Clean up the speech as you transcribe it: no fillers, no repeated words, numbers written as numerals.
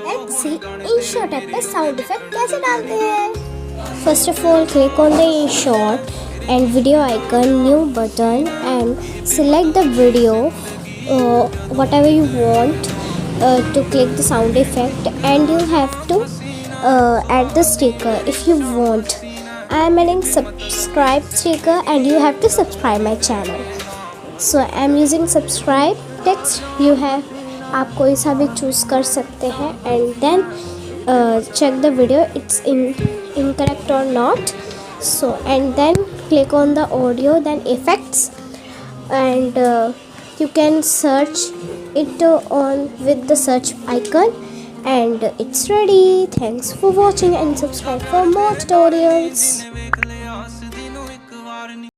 Let's see InShot app पे sound effect कैसे डालते हैं। First of all, click on the InShot and video icon, new button, and select the video, whatever you want to click the sound effect, and you have to add the sticker if you want. I am adding subscribe sticker, and you have to subscribe my channel. So I am using subscribe text. You have आप कोई सा भी choose कर सकते हैं and then check the video it's incorrect or not. So and then click on the audio, then effects, and you can search it on with the search icon, and it's ready. Thanks for watching and subscribe for more tutorials.